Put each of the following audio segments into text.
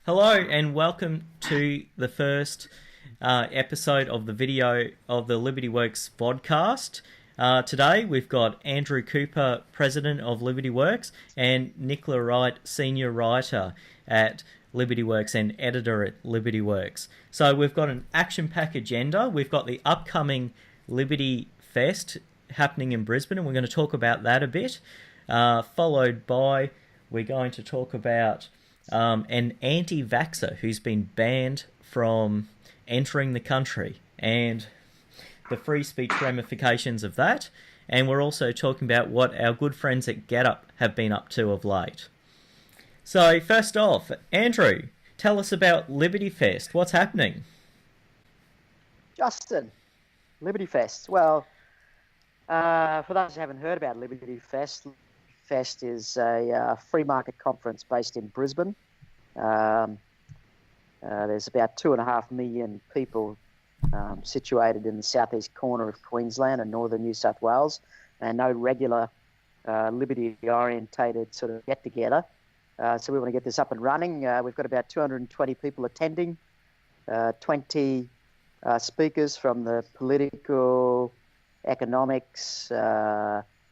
Hello and welcome to the first episode of the video of the LibertyWorks Vodcast. Today we've got Andrew Cooper, President of LibertyWorks, and Nicola Wright, Senior Writer at LibertyWorks and Editor at LibertyWorks. So we've got an action-packed agenda. We've got the upcoming Liberty Fest happening in Brisbane, and we're going to talk about that a bit. Followed by, we're going to talk about an anti-vaxxer who's been banned from entering the country and the free speech ramifications of that. And we're also talking about what our good friends at GetUp have been up to of late. So first off, Andrew, tell us about Liberty Fest. What's happening? Justin, Liberty Fest. Well, for those who haven't heard about Liberty Fest is a free market conference based in Brisbane. There's about 2.5 million people situated in the southeast corner of Queensland and northern New South Wales, and no regular liberty-orientated sort of get-together. So we want to get this up and running. We've got about 220 people attending, 20 speakers from the political, economics,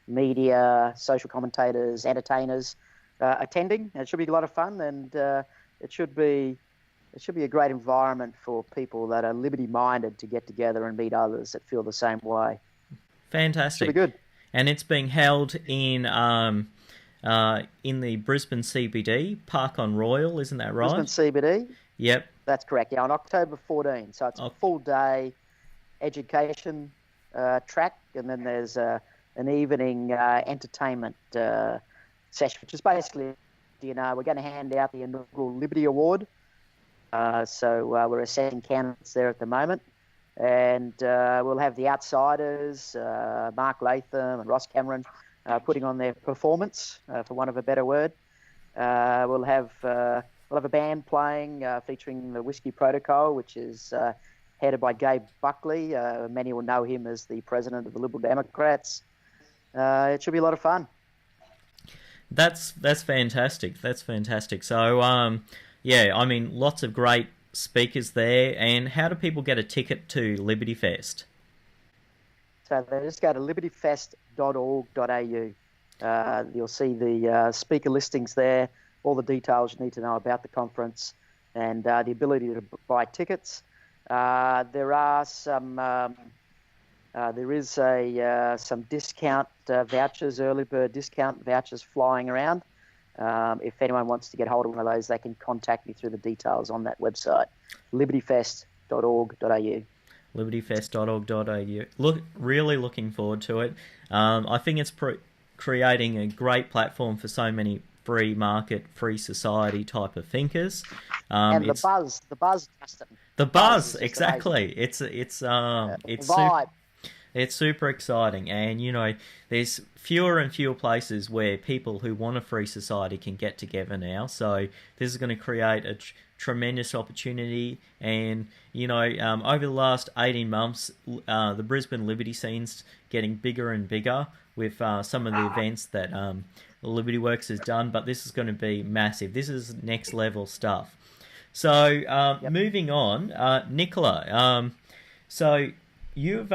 media, social commentators, entertainers attending. It should be a lot of fun, and it should be a great environment for people that are liberty-minded to get together and meet others that feel the same way. Fantastic. Should be good. And it's being held in the Brisbane CBD, Park on Royal, isn't that right? Brisbane CBD? Yep. That's correct, yeah, on October 14. So it's a full-day education track, and then there's an evening entertainment session, which is basically, we're going to hand out the inaugural Liberty Award. So we're assessing candidates there at the moment. And we'll have the outsiders, Mark Latham and Ross Cameron, putting on their performance, for want of a better word. We'll have a band playing featuring the Whiskey Protocol, which is headed by Gabe Buckley. Many will know him as the president of the Liberal Democrats. It should be a lot of fun. That's fantastic. That's fantastic. So, yeah, I mean, lots of great speakers there. And how do people get a ticket to Liberty Fest? So they just go to libertyfest.org.au. You'll see the speaker listings there, all the details you need to know about the conference, and the ability to buy tickets. There are some some discount vouchers, early bird discount vouchers flying around. If anyone wants to get hold of one of those, they can contact me through the details on that website, libertyfest.org.au. libertyfest.org.au. Really looking forward to it. I think it's creating a great platform for so many free market, free society type of thinkers. And the buzz, Justin. The buzz, exactly. It's vibe. It's super exciting, and there's fewer and fewer places where people who want a free society can get together now. So this is going to create a tremendous opportunity. And over the last 18 months, the Brisbane Liberty scene's getting bigger and bigger with some of the events that LibertyWorks has done. But this is going to be massive. This is next level stuff. So moving on, Nicola. So you've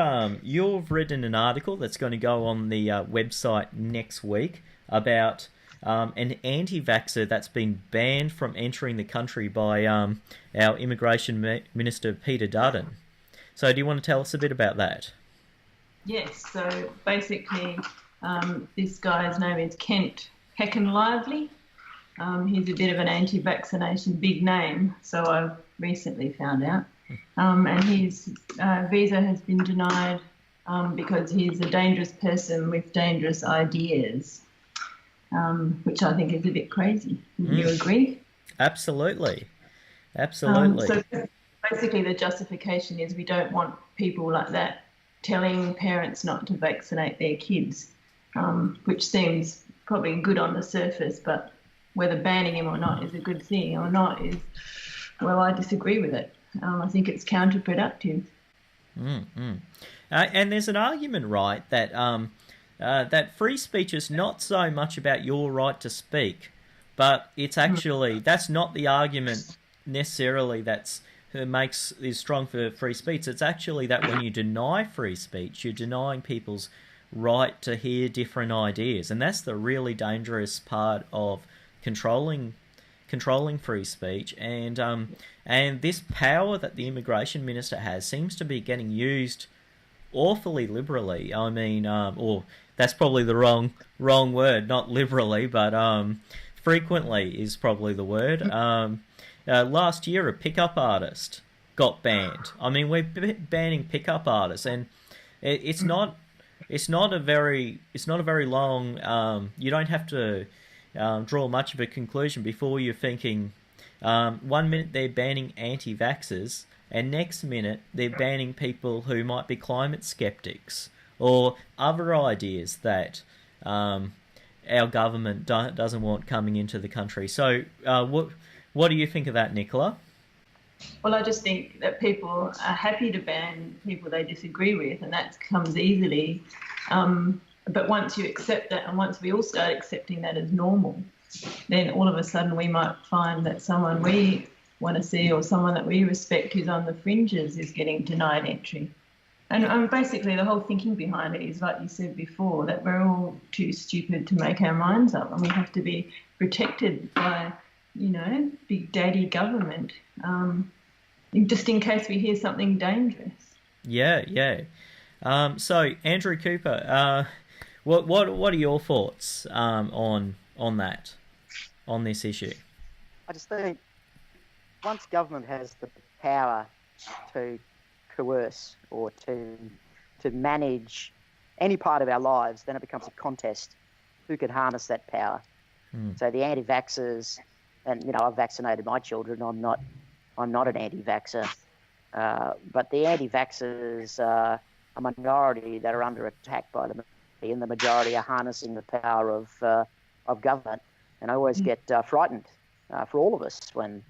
written an article that's going to go on the website next week about an anti-vaxxer that's been banned from entering the country by our Immigration Minister, Peter Dutton. So do you want to tell us a bit about that? Yes, so basically this guy's name is Kent Heckenlively. He's a bit of an anti-vaccination big name, so I've recently found out. And his visa has been denied because he's a dangerous person with dangerous ideas, which I think is a bit crazy. Would you agree? Absolutely. So basically the justification is we don't want people like that telling parents not to vaccinate their kids, which seems probably good on the surface, but whether banning him or not is a good thing or not is, well, I disagree with it. I think it's counterproductive. And there's an argument, right, that that free speech is not so much about your right to speak, but it's actually, that's not the argument necessarily is strong for free speech. It's actually that when you deny free speech, you're denying people's right to hear different ideas, and that's the really dangerous part of controlling free speech. And this power that the immigration minister has seems to be getting used awfully liberally. I mean, or that's probably the wrong word, not liberally, but frequently is probably the word. Last year, a pickup artist got banned. I mean, we're banning pickup artists, and it's not a very long. You don't have to draw much of a conclusion before you're thinking. 1 minute they're banning anti-vaxxers, and next minute they're banning people who might be climate skeptics or other ideas that our government doesn't want coming into the country. So, what do you think of that, Nicola? Well, I just think that people are happy to ban people they disagree with, and that comes easily. But once you accept that, and once we all start accepting that as normal, then all of a sudden we might find that someone we want to see or someone that we respect who's on the fringes is getting denied entry. And basically the whole thinking behind it is, like you said before, that we're all too stupid to make our minds up, and we have to be protected by, big daddy government, just in case we hear something dangerous. Yeah. So, Andrew Cooper, what are your thoughts on that, on this issue? I just think once government has the power to coerce or to manage any part of our lives, then it becomes a contest who can harness that power. So the anti-vaxxers, and I've vaccinated my children. I'm not an anti-vaxxer, but the anti-vaxxers are a minority that are under attack by the majority, and the majority are harnessing the power of government. And I always get frightened for all of us when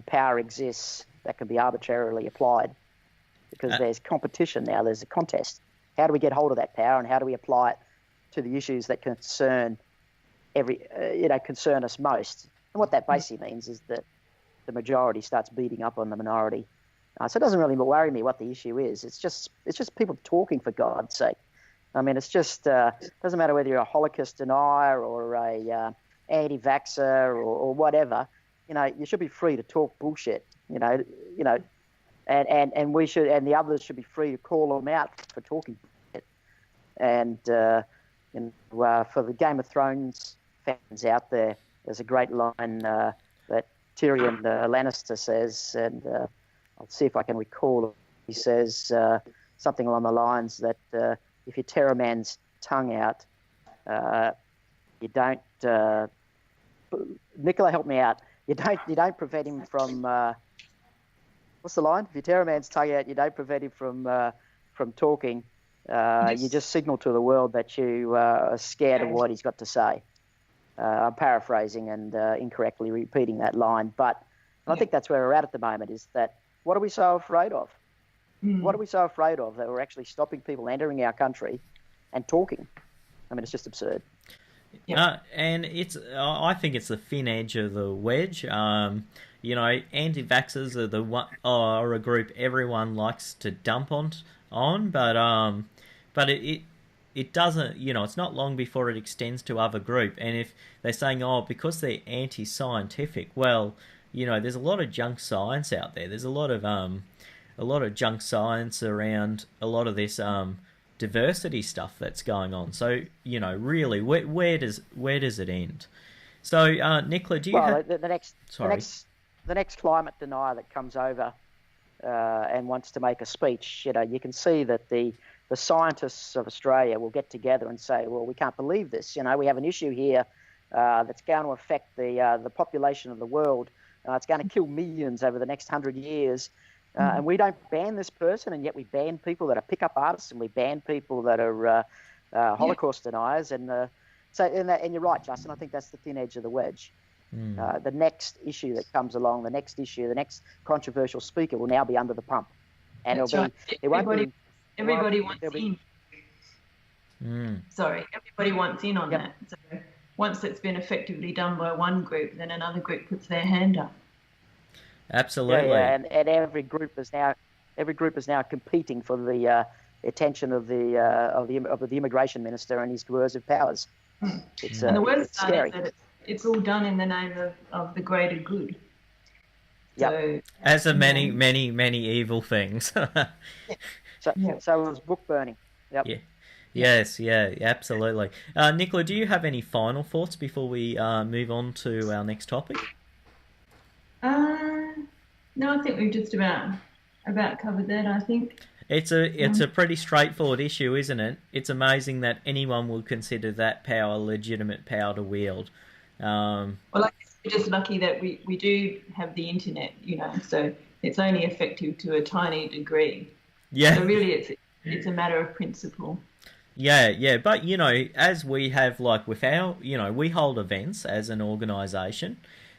power exists that can be arbitrarily applied, because there's competition now. There's a contest. How do we get hold of that power, and how do we apply it to the issues that concern concern us most? And what that basically means is that the majority starts beating up on the minority. So it doesn't really worry me what the issue is. It's just people talking, for God's sake. I mean, it's just doesn't matter whether you're a Holocaust denier or a anti-vaxxer or whatever. You should be free to talk bullshit. And we should, and the others should be free to call them out for talking bullshit. And for the Game of Thrones fans out there, there's a great line that Tyrion Lannister says, and I'll see if I can recall it. He says something along the lines that if you tear a man's tongue out, you don't. Nicola, help me out. You don't prevent him from. What's the line? If you tear a man's tongue out, you don't prevent him from talking. You just signal to the world that you are scared of what he's got to say. I'm paraphrasing and incorrectly repeating that line, but I think that's where we're at the moment, is that what are we so afraid of? What are we so afraid of that we're actually stopping people entering our country and talking? I mean, it's just absurd. And I think it's the thin edge of the wedge. Anti-vaxxers are a group everyone likes to dump on, but it doesn't, it's not long before it extends to other group. And if they're saying, because they're anti-scientific, well, there's a lot of junk science out there. There's a lot of junk science around a lot of this diversity stuff that's going on. So, really, where does it end? So, Nicola, do you have... the next climate denier that comes over and wants to make a speech, you can see that the scientists of Australia will get together and say, well, we can't believe this. We have an issue here that's going to affect the population of the world. It's going to kill millions over the next 100 years. And we don't ban this person, and yet we ban people that are pickup artists, and we ban people that are Holocaust deniers. And you're right, Justin. I think that's the thin edge of the wedge. The next issue that comes along, the next controversial speaker will now be under the pump, and everybody wants in. Sorry, everybody wants in on that. So once it's been effectively done by one group, then another group puts their hand up. Absolutely. And every group is now competing for the attention of the immigration minister and his coercive powers. And the worst part is that it's all done in the name of the greater good. So, as of many evil things. So it was book burning. Yep. Yeah. Yes, absolutely. Nicola, do you have any final thoughts before we move on to our next topic? No, I think we've just about covered that, I think. It's a pretty straightforward issue, isn't it? It's amazing that anyone would consider that power legitimate power to wield. Well, I guess we're just lucky that we do have the internet, so it's only effective to a tiny degree. Yeah. So really it's a matter of principle. Yeah, but as we have with our, we hold events as an organisation,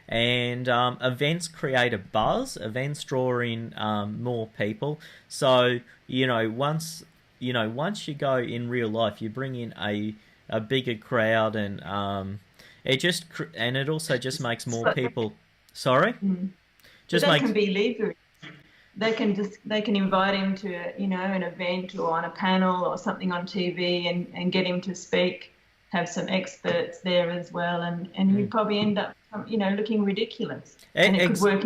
and events create a buzz. Events draw in more people. So once you go in real life, you bring in a bigger crowd, and it also just makes more people. Sorry, can be leverage. They can invite him to an event or on a panel or something on TV and get him to speak, have some experts there as well, and he'd probably end up looking ridiculous, and it could work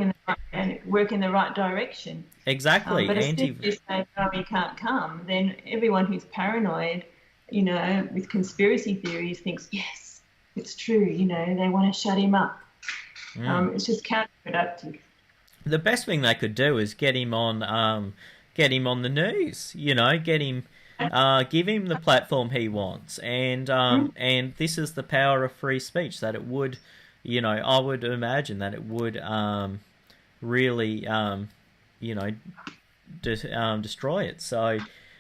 in the right direction. Exactly. But as soon as you say he can't come, then everyone who's paranoid, with conspiracy theories thinks yes, it's true. They want to shut him up. It's just counterproductive. The best thing they could do is get him on the news. Get him, give him the platform he wants, and this is the power of free speech. That it would, I would imagine that it would really, destroy it. So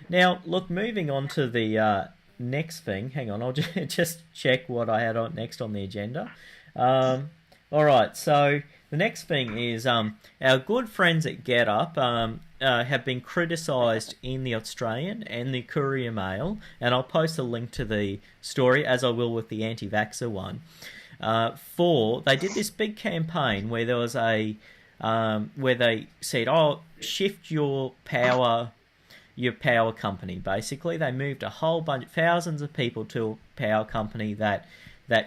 now, look, moving on to the next thing. Hang on, I'll just check what I had next on the agenda. All right, so. The next thing is our good friends at GetUp have been criticised in the Australian and the Courier Mail, and I'll post a link to the story, as I will with the anti-vaxxer one. They did this big campaign where there was where they said, shift your power company. Basically, they moved a whole bunch, thousands of people to a power company that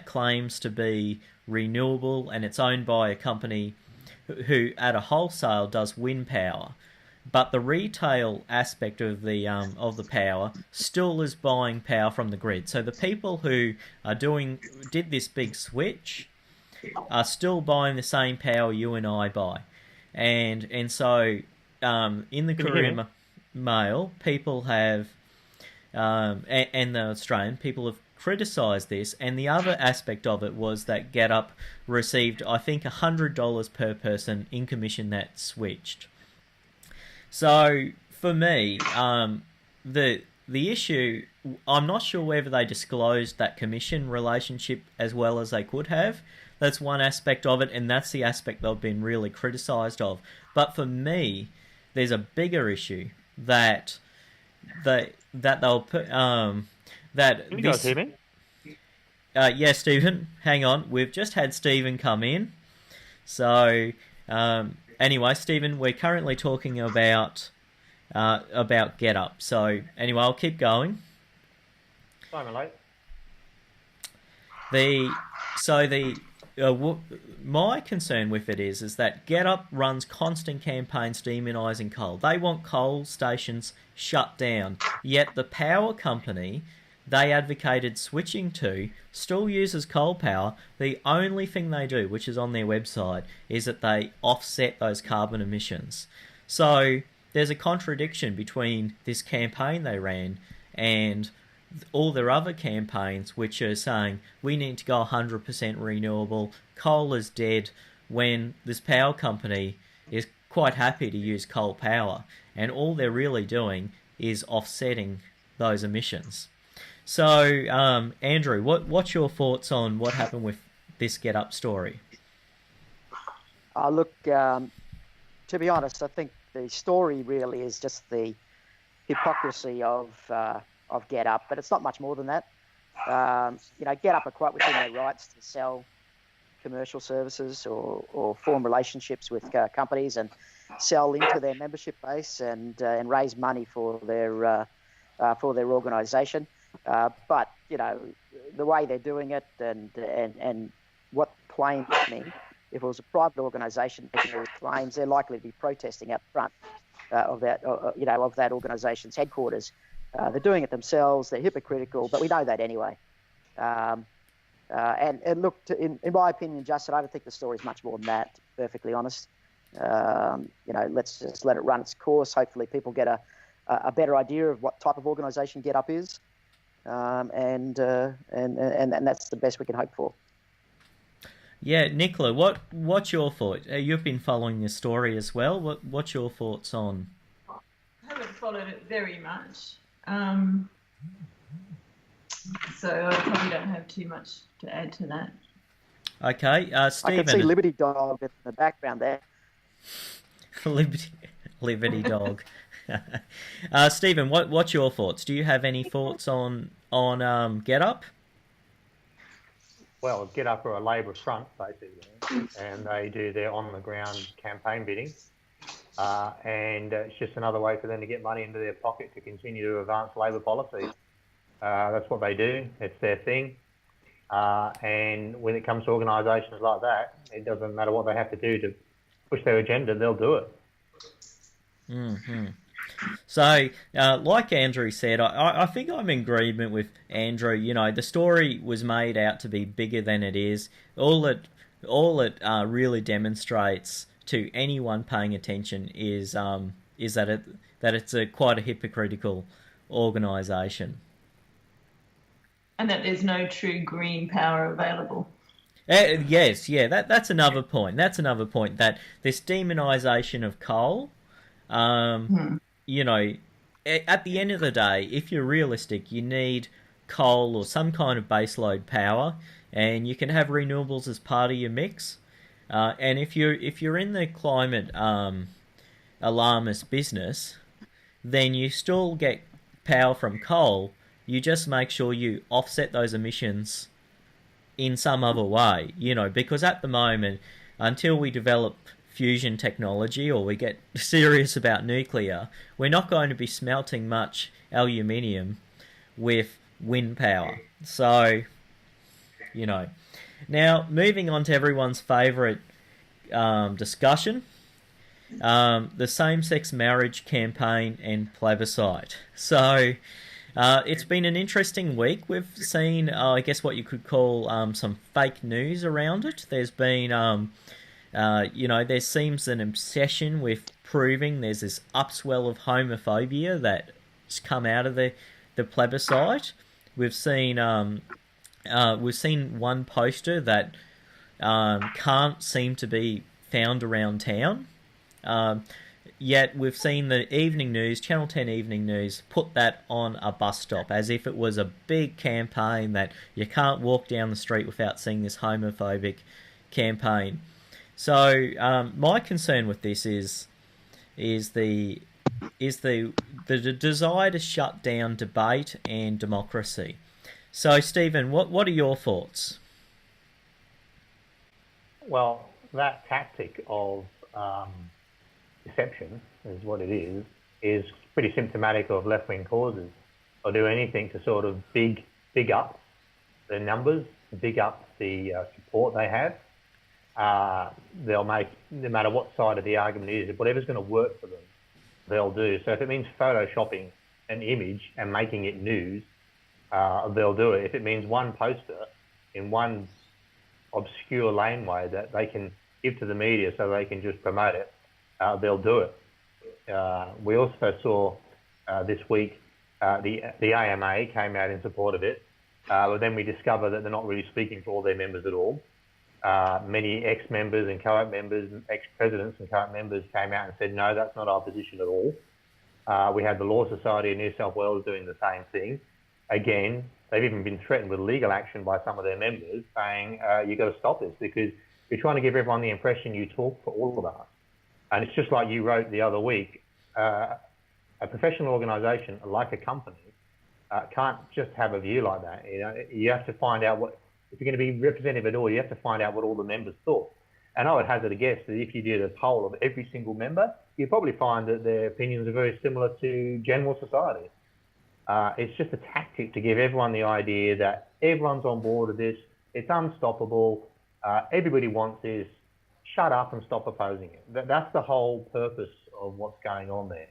claims to be renewable, and it's owned by a company who at a wholesale does wind power, but the retail aspect of the power still is buying power from the grid. So the people who did this big switch are still buying the same power you and I buy, and so in the Courier Mail, people have and the Australian people have criticised this, and the other aspect of it was that GetUp received, I think, $100 per person in commission that switched. So for me, the issue, I'm not sure whether they disclosed that commission relationship as well as they could have. That's one aspect of it, and that's the aspect they've been really criticised of. But for me, there's a bigger issue that they'll put. Can you guys hear me? Yeah, Stephen. Hang on. We've just had Stephen come in. So, anyway, Stephen, we're currently talking about GetUp. So, anyway, I'll keep going. Sorry, I'm late. My concern with it is that GetUp runs constant campaigns demonising coal. They want coal stations shut down, yet the power company they advocated switching to still uses coal power. The only thing they do, which is on their website, is that they offset those carbon emissions. So there's a contradiction between this campaign they ran and all their other campaigns, which are saying we need to go 100% renewable, coal is dead, when this power company is quite happy to use coal power, and all they're really doing is offsetting those emissions. So, Andrew, what's your thoughts on what happened with this GetUp story? Look, to be honest, I think the story really is just the hypocrisy of GetUp, but it's not much more than that. GetUp are quite within their rights to sell commercial services or form relationships with companies and sell into their membership base and raise money for their organisation. But the way they're doing it and what claims me, if it was a private organisation making those claims, they're likely to be protesting out front of that organisation's headquarters. They're doing it themselves. They're hypocritical, but we know that anyway. And look, in my opinion, Justin, I don't think the story is much more than that, to be perfectly honest. Let's just let it run its course. Hopefully people get a better idea of what type of organisation GetUp is. And that's the best we can hope for. Yeah, Nicola, what's your thought? You've been following this story as well. What's your thoughts on? I haven't followed it very much, so I probably don't have too much to add to that. Okay, Stephen. I can see Liberty Dog in the background there. Liberty Dog. Stephen, what's your thoughts? Do you have any thoughts on GetUp? Well, GetUp are a Labor front, basically, and they do their on-the-ground campaign bidding. And it's just another way for them to get money into their pocket to continue to advance Labor policy. That's what they do. It's their thing. And when it comes to organisations like that, it doesn't matter what they have to do to push their agenda, they'll do it. Mm-hmm. So, like Andrew said, I think I'm in agreement with Andrew. The story was made out to be bigger than it is. All it really demonstrates to anyone paying attention is that it's quite a hypocritical organisation, and that there's no true green power available. Yes, yeah, that's another point. That's another point, that this demonisation of coal. At the end of the day, if you're realistic, you need coal or some kind of baseload power, and you can have renewables as part of your mix. And if you're in the climate alarmist business, then you still get power from coal. You just make sure you offset those emissions in some other way, because at the moment, until we develop fusion technology or we get serious about nuclear, we're not going to be smelting much aluminium with wind power. So, Now, moving on to everyone's favourite discussion, the same-sex marriage campaign and plebiscite. So, it's been an interesting week. We've seen, I guess, what you could call some fake news around it. There's been... there seems an obsession with proving there's this upswell of homophobia that's come out of the plebiscite. We've seen one poster that can't seem to be found around town. Yet we've seen the evening news, Channel 10 Evening News, put that on a bus stop as if it was a big campaign that you can't walk down the street without seeing this homophobic campaign. So my concern with this is the desire to shut down debate and democracy. So Stephen, what are your thoughts? Well, that tactic of deception is what it is pretty symptomatic of left-wing causes. They'll do anything to sort of big up the numbers, big up the support they have. They'll make, no matter what side of the argument it is, whatever's going to work for them, they'll do. So if it means photoshopping an image and making it news, they'll do it. If it means one poster in one obscure laneway that they can give to the media so they can just promote it, they'll do it. We also saw this week the AMA came out in support of it, but then we discovered that they're not really speaking for all their members at all. Many ex-members and co-op members, ex-presidents and co-op members came out and said, no, that's not our position at all. We had the Law Society in New South Wales doing the same thing. Again, they've even been threatened with legal action by some of their members saying, you've got to stop this because you're trying to give everyone the impression you talk for all of us. And it's just like you wrote the other week, a professional organisation like a company can't just have a view like that. You have to find out if you're going to be representative at all, you have to find out what all the members thought. And I would hazard a guess that if you did a poll of every single member, you'd probably find that their opinions are very similar to general society. It's just a tactic to give everyone the idea that everyone's on board with this, it's unstoppable, everybody wants this, shut up and stop opposing it. That's the whole purpose of what's going on there.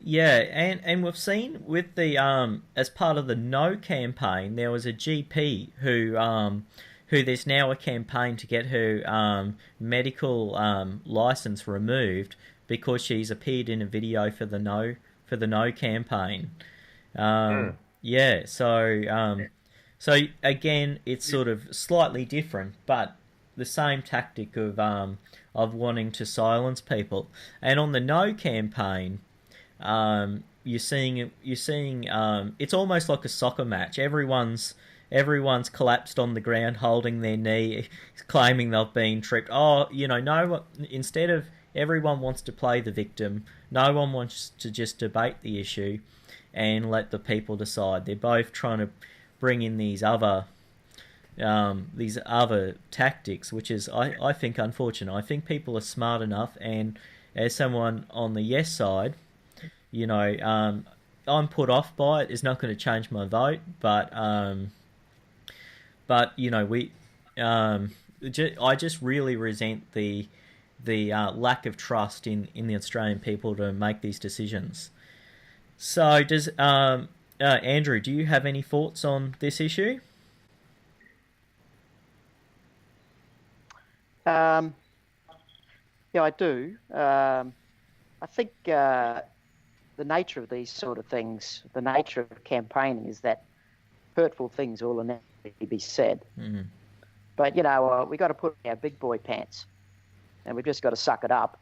Yeah, and we've seen with the as part of the No campaign, there was a GP who there's now a campaign to get her medical license removed because she's appeared in a video for the No campaign. Yeah, so again, it's sort of slightly different, but the same tactic of wanting to silence people. And on the No campaign, you're seeing it's almost like a soccer match. Everyone's collapsed on the ground, holding their knee, claiming they've been tripped. Instead of everyone wants to play the victim, no one wants to just debate the issue and let the people decide. They're both trying to bring in these other tactics, which is, I think, unfortunate. I think people are smart enough, and as someone on the yes side, I'm put off by it. It's not going to change my vote, but I just really resent the lack of trust in the Australian people to make these decisions. So, does Andrew, do you have any thoughts on this issue? Yeah, I do. I think the nature of these sort of things, the nature of campaigning, is that hurtful things will inevitably be said. Mm-hmm. But we got to put our big boy pants, and we've just got to suck it up.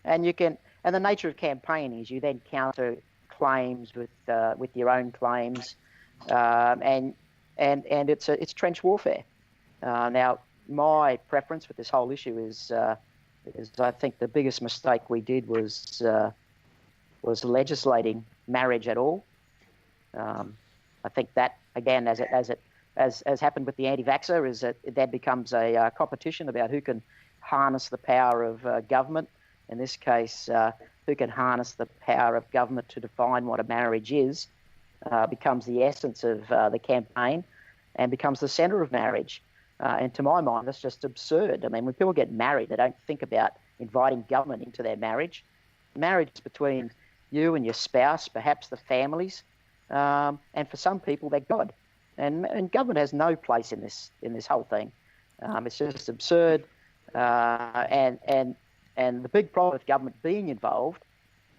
And the nature of campaigning is you then counter claims with your own claims, and it's trench warfare. Now, my preference with this whole issue is I think the biggest mistake we did was legislating marriage at all. I think that, again, as happened with the anti-vaxxer, is that becomes a competition about who can harness the power of government. In this case, who can harness the power of government to define what a marriage is, becomes the essence of the campaign and becomes the centre of marriage. And to my mind, that's just absurd. I mean, when people get married, they don't think about inviting government into their marriage. Marriage is between you and your spouse, perhaps the families, and for some people, they're God. And government has no place in this whole thing. It's just absurd. And the big problem with government being involved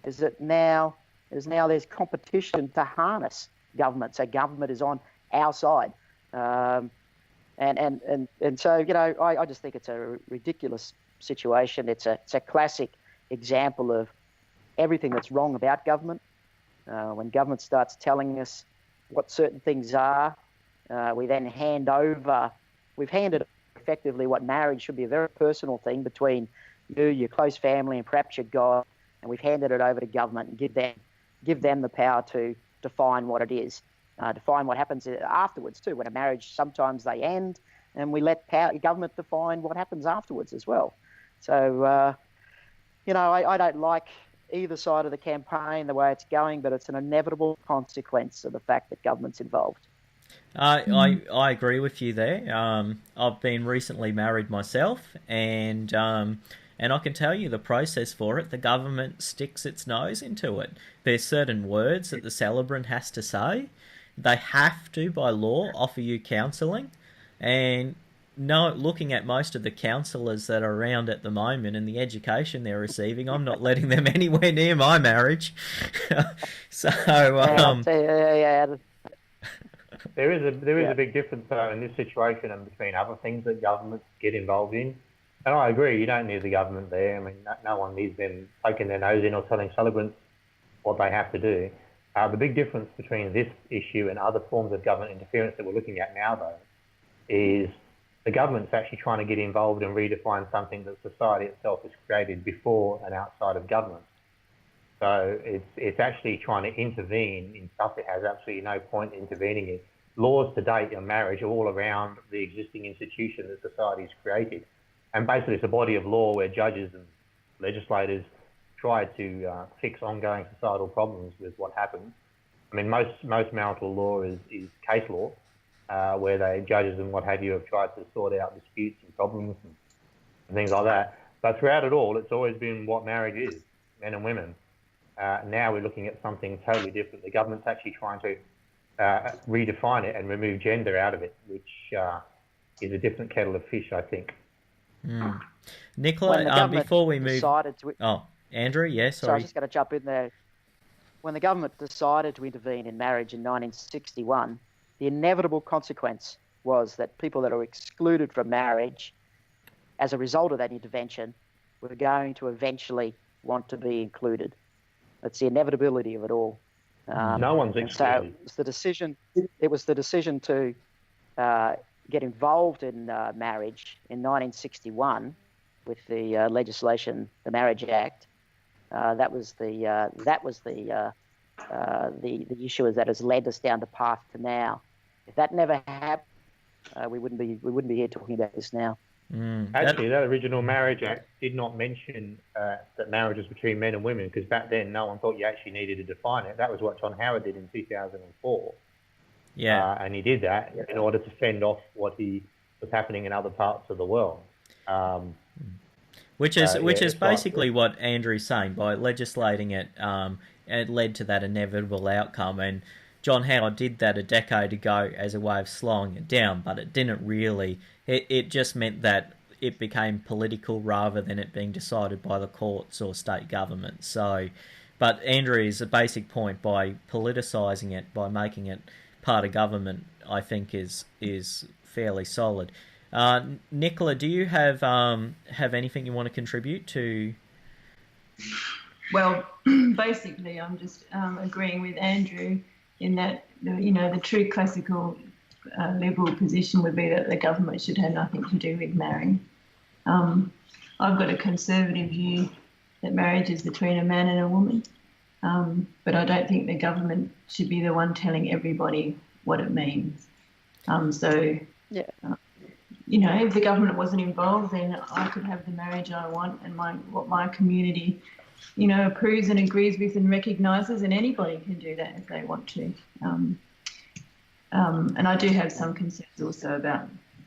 is that now there's competition to harness government. So government is on our side. And so, I just think it's a ridiculous situation. It's a classic example of everything that's wrong about government. When government starts telling us what certain things are, we then we've handed effectively what marriage should be a very personal thing between you, your close family, and perhaps your God, and we've handed it over to government and give them the power to define what it is. Define what happens afterwards too. When a marriage, sometimes they end, and we let government define what happens afterwards as well. So, I don't like either side of the campaign, the way it's going, but it's an inevitable consequence of the fact that government's involved. I agree with you there. I've been recently married myself, and I can tell you the process for it. The government sticks its nose into it. There's certain words that the celebrant has to say. They have to, by law, offer you counselling. And looking at most of the counsellors that are around at the moment and the education they're receiving, I'm not letting them anywhere near my marriage. So, There is a big difference, though, in this situation and between other things that governments get involved in. And I agree, you don't need the government there. I mean, no one needs them poking their nose in or telling celebrants what they have to do. The big difference between this issue and other forms of government interference that we're looking at now, though, is the government's actually trying to get involved and redefine something that society itself has created before and outside of government. So it's actually trying to intervene in stuff it has absolutely no point intervening in. laws to date on marriage are all around the existing institution that society's created. And basically it's a body of law where judges and legislators try to fix ongoing societal problems with what happens. I mean, most marital law is case law, where the judges and what have you have tried to sort out disputes and problems and things like that. But throughout it all, it's always been what marriage is, men and women. Now we're looking at something totally different. The government's actually trying to redefine it and remove gender out of it, which is a different kettle of fish, I think. Mm. Nicola, before we move... Oh, Andrew, yes, sorry. I was just going to jump in there. When the government decided to intervene in marriage in 1961, the inevitable consequence was that people that are excluded from marriage as a result of that intervention were going to eventually want to be included. That's the inevitability of it all. No one's excluded. So it was the decision to get involved in marriage in 1961 with the legislation, the Marriage Act. That was the issue that has led us down the path to now. If that never happened, we wouldn't be here talking about this now. Actually, that original Marriage Act did not mention that marriage was between men and women, because back then no one thought you actually needed to define it. That was what John Howard did in 2004. Yeah, and he did that in order to fend off what was happening in other parts of the world. Which is basically what Andrew's saying. By legislating it, it led to that inevitable outcome. And John Howard did that a decade ago as a way of slowing it down, but it didn't really. It just meant that it became political rather than it being decided by the courts or state government. So, but Andrew's basic point, by politicising it, by making it part of government, I think is fairly solid. Nicola, do you have anything you want to contribute to? Well, basically, I'm just agreeing with Andrew in that, the true classical Liberal position would be that the government should have nothing to do with marrying. I've got a conservative view that marriage is between a man and a woman, but I don't think the government should be the one telling everybody what it means. If the government wasn't involved, then I could have the marriage I want and what my community, approves and agrees with and recognises, and anybody can do that if they want to. And I do have some concerns also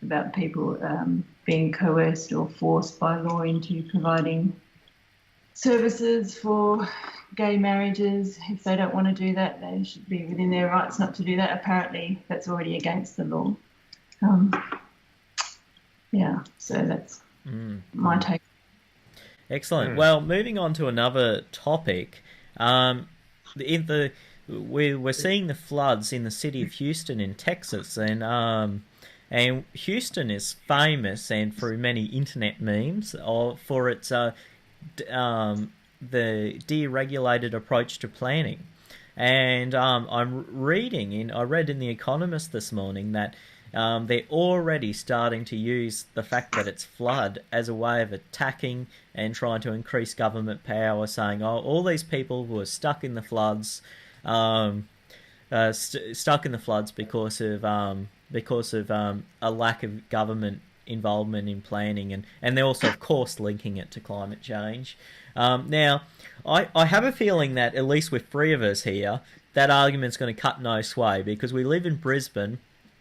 about people being coerced or forced by law into providing services for gay marriages. If they don't want to do that, they should be within their rights not to do that. Apparently, that's already against the law. So that's my take. Excellent. Well, moving on to another topic, we're seeing the floods in the city of Houston in Texas, and Houston is famous, and through many internet memes, for its the deregulated approach to planning. And I read in The Economist this morning that they're already starting to use the fact that it's flood as a way of attacking and trying to increase government power, saying, all these people who are stuck in the floods, because of a lack of government involvement in planning, and they're also, of course, linking it to climate change. Now, I have a feeling that, at least with three of us here, that argument's going to cut no sway, because we live in Brisbane,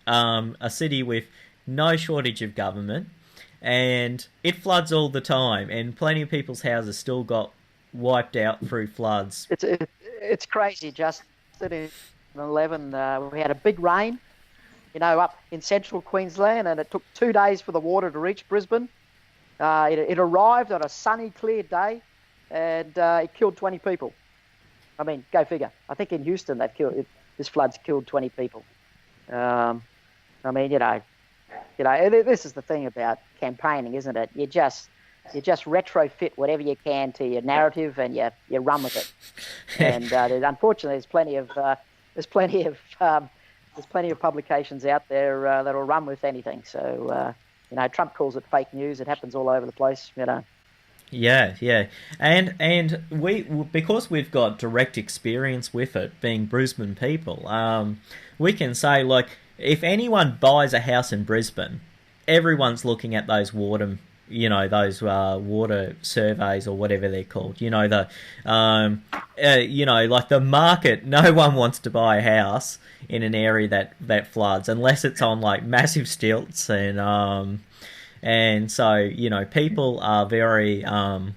a city with no shortage of government, and it floods all the time, and plenty of people's houses still got wiped out through floods. It's crazy. Just in 2011, we had a big rain, up in central Queensland, and it took 2 days for the water to reach Brisbane. It arrived on a sunny, clear day, and it killed 20 people. I mean, go figure. I think in Houston this flood's killed 20 people. This is the thing about campaigning, isn't it? You just retrofit whatever you can to your narrative, and you run with it. And unfortunately, there's plenty of publications out there that'll run with anything. So Trump calls it fake news. It happens all over the place. Yeah, and we, because we've got direct experience with it, being Brisbane people, we can say, like, if anyone buys a house in Brisbane, everyone's looking at those water, those water surveys or whatever they're called. Like the market. No one wants to buy a house in an area that floods unless it's on like massive stilts, and so people are very and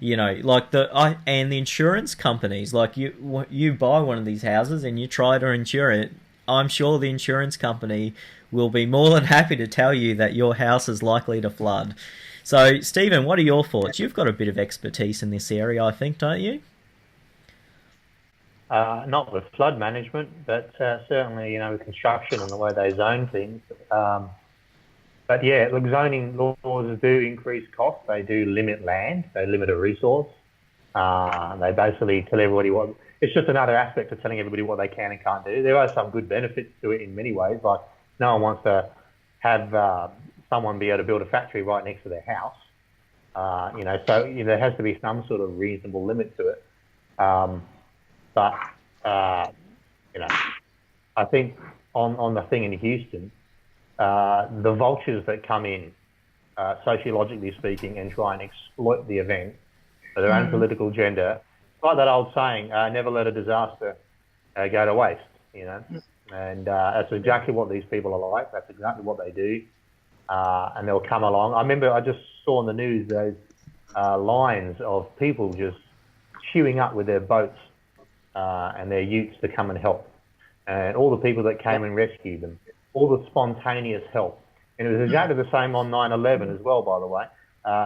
the insurance companies, like you buy one of these houses and you try to insure it. I'm sure the insurance company will be more than happy to tell you that your house is likely to flood. So, Stephen, what are your thoughts? You've got a bit of expertise in this area, I think, don't you? Not with flood management, but certainly, with construction and the way they zone things. But yeah, look, zoning laws do increase costs. They do limit land. They limit a resource. They basically tell everybody what... It's just another aspect of telling everybody what they can and can't do. There are some good benefits to it in many ways. Like, no one wants to have someone be able to build a factory right next to their house. So there has to be some sort of reasonable limit to it. But I think on the thing in Houston, the vultures that come in, sociologically speaking, and try and exploit the event for their own political agenda, like that old saying, never let a disaster go to waste, and that's exactly what these people are like. That's exactly what they do, and they'll come along. I remember I just saw on the news those lines of people just queuing up with their boats and their utes to come and help, and all the people that came and rescued them, all the spontaneous help. And it was exactly the same on 9/11 as well, by the way.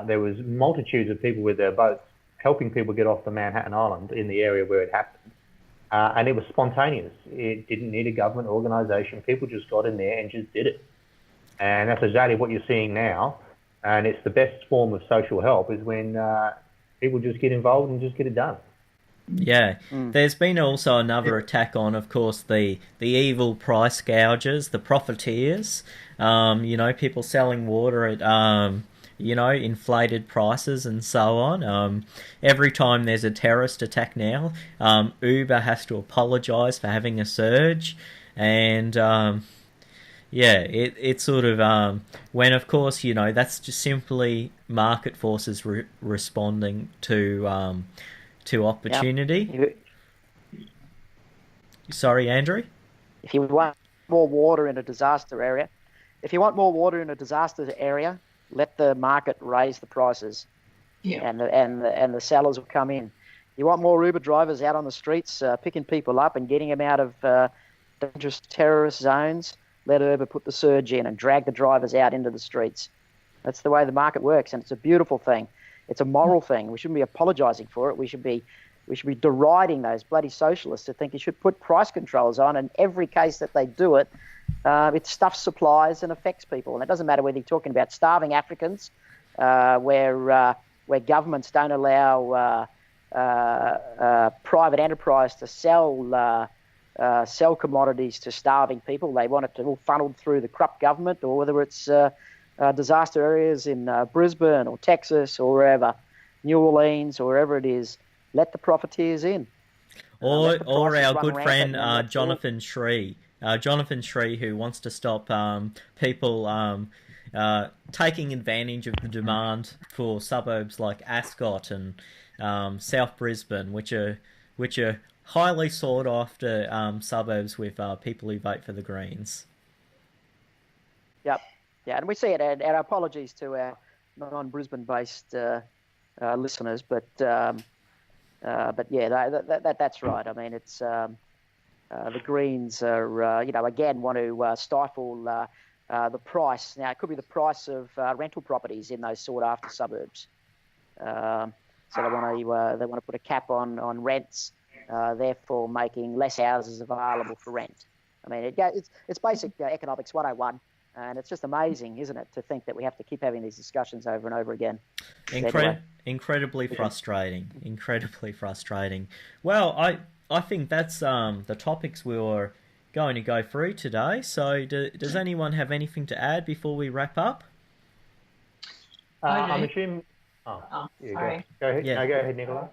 There was multitudes of people with their boats helping people get off the Manhattan Island in the area where it happened. And it was spontaneous. It didn't need a government organisation. People just got in there and just did it. And that's exactly what you're seeing now. And it's the best form of social help is when people just get involved and just get it done. Yeah, there's been also another attack on, of course, the evil price gougers, the profiteers, people selling water at, inflated prices and so on. Every time there's a terrorist attack now, Uber has to apologise for having a surge. And, it's sort of, when, of course, that's just simply market forces responding to opportunity. Yep. Sorry, Andrew? If you want more water in a disaster area, let the market raise the prices, and the sellers will come in. You want more Uber drivers out on the streets, picking people up and getting them out of dangerous terrorist zones. Let Uber put the surge in and drag the drivers out into the streets. That's the way the market works, and it's a beautiful thing. It's a moral thing. We shouldn't be apologising for it. We should be deriding those bloody socialists who think you should put price controls on. And every case that they do it, it stuffs supplies and affects people. And it doesn't matter whether you're talking about starving Africans, where governments don't allow private enterprise to sell commodities to starving people. They want it to all funneled through the corrupt government, or whether it's disaster areas in Brisbane or Texas or wherever, New Orleans or wherever it is. Let the profiteers in. Or our good friend Jonathan Shree. Jonathan Shree, who wants to stop people taking advantage of the demand for suburbs like Ascot and South Brisbane, which are highly sought after suburbs with people who vote for the Greens. Yep. Yeah, and we see it, and our apologies to our non-Brisbane-based listeners, but yeah, that's right. I mean, it's the Greens are, again, want to stifle the price. Now, it could be the price of rental properties in those sought-after suburbs. So they want to put a cap on rents, therefore making less houses available for rent. I mean, it's basic economics 101. And it's just amazing, isn't it, to think that we have to keep having these discussions over and over again. Incredibly frustrating. Incredibly frustrating. Well, I think that's the topics we were going to go through today. So does anyone have anything to add before we wrap up? I'm assuming... Oh, sorry. Go ahead. Yeah. No, go ahead, Nicola.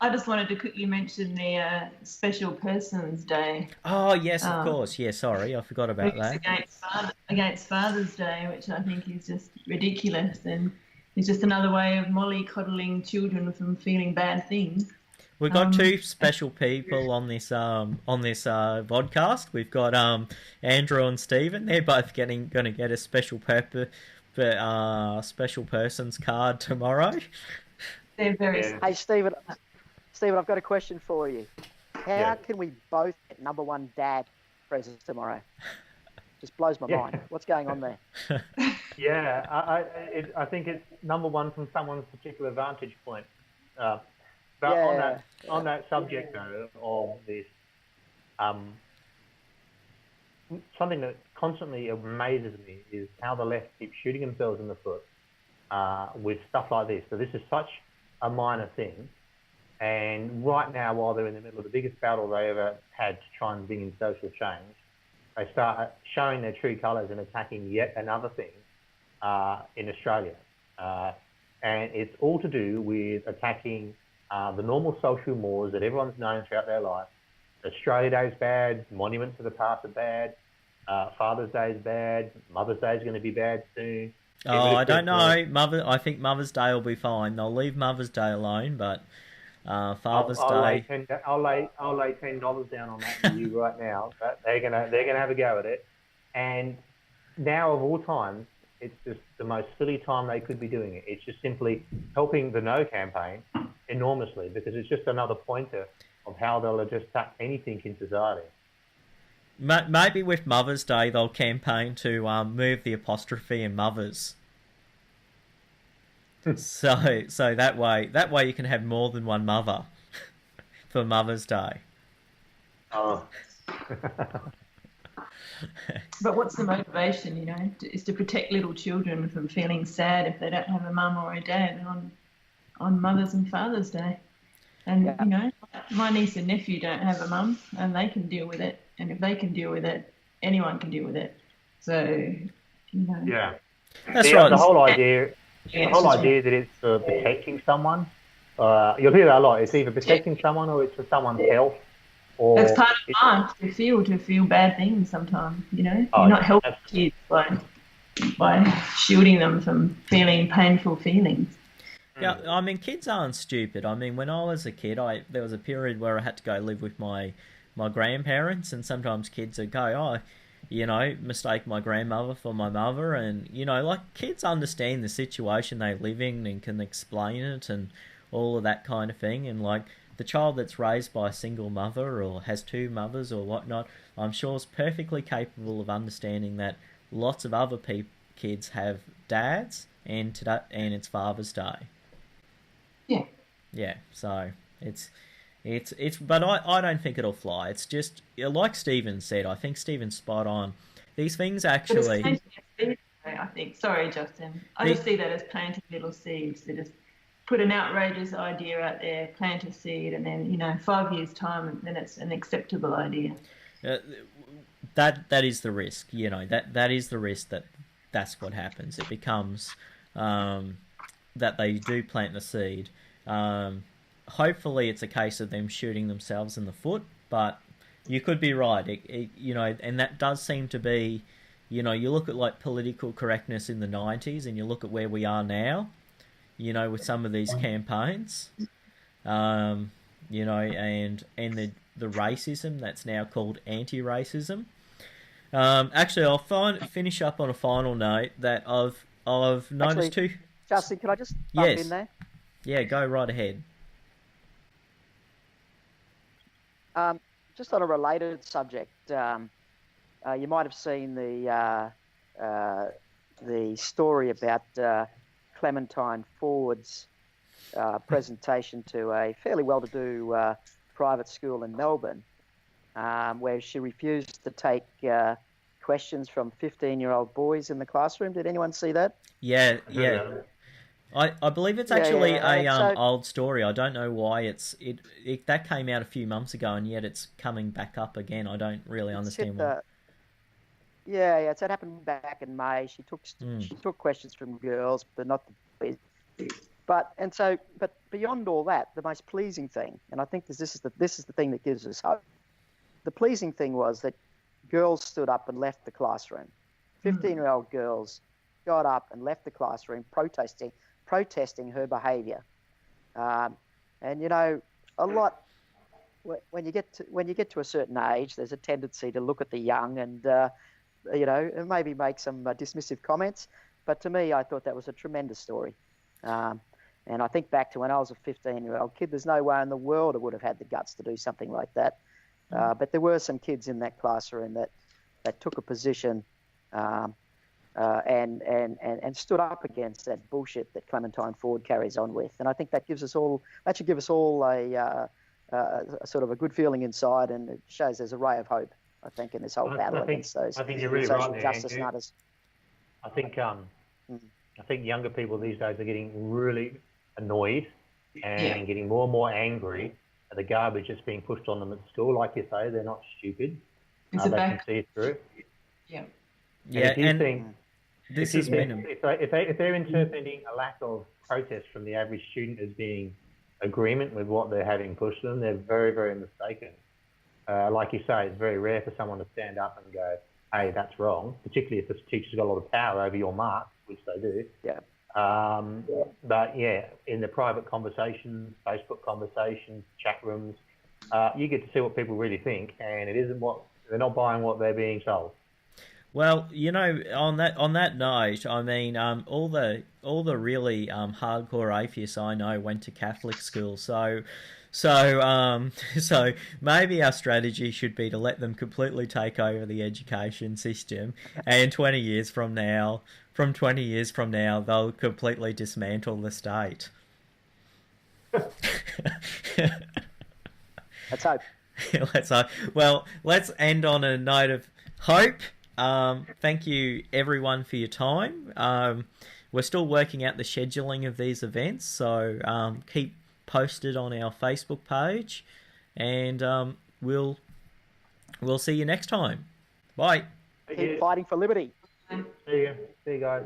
I just wanted to quickly mention the Special Persons Day. Oh, yes, of course. Yeah, sorry, I forgot about that. Against Father's Day, which I think is just ridiculous, and it's just another way of mollycoddling children from feeling bad things. We've got two special people on this podcast. We've got Andrew and Stephen. They're both going to get a special persons card tomorrow. They're very. Hey, Stephen, I've got a question for you. How can we both get number one dad presents tomorrow? Just blows my mind. What's going on there? Yeah, I think it's number one from someone's particular vantage point. But on that subject though of this, something that constantly amazes me is how the left keeps shooting themselves in the foot with stuff like this. So this is such a minor thing, and right now, while they're in the middle of the biggest battle they ever had to try and bring in social change, they start showing their true colours and attacking yet another thing in Australia, and it's all to do with attacking the normal social mores that everyone's known throughout their life. Australia Day is bad, Monument to the Past are bad, Father's Day is bad, Mother's Day is going to be bad soon. Oh, I don't know. I think Mother's Day will be fine. They'll leave Mother's Day alone, but Father's Day. I'll lay $10 down on that for you right now. But they're gonna have a go at it. And now of all times, it's just the most silly time they could be doing it. It's just simply helping the No campaign enormously, because it's just another pointer of how they'll just tap anything in society. Maybe with Mother's Day they'll campaign to move the apostrophe in mothers. so that way you can have more than one mother for Mother's Day. Oh. But what's the motivation, is to protect little children from feeling sad if they don't have a mum or a dad on Mother's and Father's Day. And, my niece and nephew don't have a mum, and they can deal with it. And if they can deal with it, anyone can deal with it. So, Yeah. That's right. The whole idea that it's for protecting someone, you'll hear that a lot. It's either protecting someone or it's for someone's health. Or that's part of life, to feel bad things sometimes, You're not helping kids by shielding them from feeling painful feelings. Yeah, I mean, kids aren't stupid. I mean, when I was a kid, there was a period where I had to go live with my grandparents, and sometimes kids would go, mistake my grandmother for my mother, and, kids understand the situation they live in and can explain it and all of that kind of thing, and, the child that's raised by a single mother or has two mothers or whatnot, I'm sure is perfectly capable of understanding that lots of other kids have dads, and it's Father's Day. Yeah. Yeah, so it's but I don't think it'll fly. It's just, like Stephen said, I think Stephen's spot on. These things actually... I think. Sorry, Justin. I just see that as planting little seeds. They just put an outrageous idea out there, plant a seed, and then, 5 years' time, and then it's an acceptable idea. That is the risk, that is the risk that's what happens. It becomes... that they do plant the seed. Hopefully it's a case of them shooting themselves in the foot, but you could be right. And that does seem to be, you look at political correctness in the 90s and you look at where we are now, with some of these campaigns, and the racism that's now called anti-racism. Actually, I'll finish up on a final note that I've noticed too. Justin, can I just bump in there? Yeah, go right ahead. Just on a related subject, you might have seen the story about Clementine Ford's presentation to a fairly well-to-do private school in Melbourne, where she refused to take questions from 15-year-old boys in the classroom. Did anyone see that? Yeah. I believe it's actually a old story. I don't know why that came out a few months ago, and yet it's coming back up again. I don't really understand why. So it happened back in May. She took questions from girls, but not the boys. But beyond all that, the most pleasing thing, and I think this is the thing that gives us hope. The pleasing thing was that girls stood up and left the classroom. 15-year-old girls got up and left the classroom protesting her behaviour. And you know, a lot when you get to a certain age, there's a tendency to look at the young and you know, and maybe make some dismissive comments. But to me, I thought that was a tremendous story. And I think back to when I was a 15-year-old kid, there's no way in the world I would have had the guts to do something like that. But there were some kids in that classroom that took a position and stood up against that bullshit that Clementine Ford carries on with. And I think that should give us all a sort of a good feeling inside, and it shows there's a ray of hope, I think, in this whole battle against those social justice nutters. I think younger people these days are getting really annoyed and getting more and more angry at the garbage that's being pushed on them at school. Like you say, they're not stupid. They can see it through. Yeah. If they're interpreting a lack of protest from the average student as being agreement with what they're having pushed them, they're very, very mistaken. Like you say, it's very rare for someone to stand up and go, hey, that's wrong, particularly if the teacher's got a lot of power over your marks, which they do. Yeah. But yeah, in the private conversations, Facebook conversations, chat rooms, you get to see what people really think, and it isn't they're not buying what they're being sold. Well, you know, on that note, I mean, all the really hardcore atheists I know went to Catholic school, so maybe our strategy should be to let them completely take over the education system, and 20 years from now, they'll completely dismantle the state. Let's hope. Let's hope. Well, let's end on a note of hope. Thank you everyone for your time. We're still working out the scheduling of these events, so keep posted on our Facebook page, and we'll see you next time. Bye. Keep fighting for liberty. See you guys.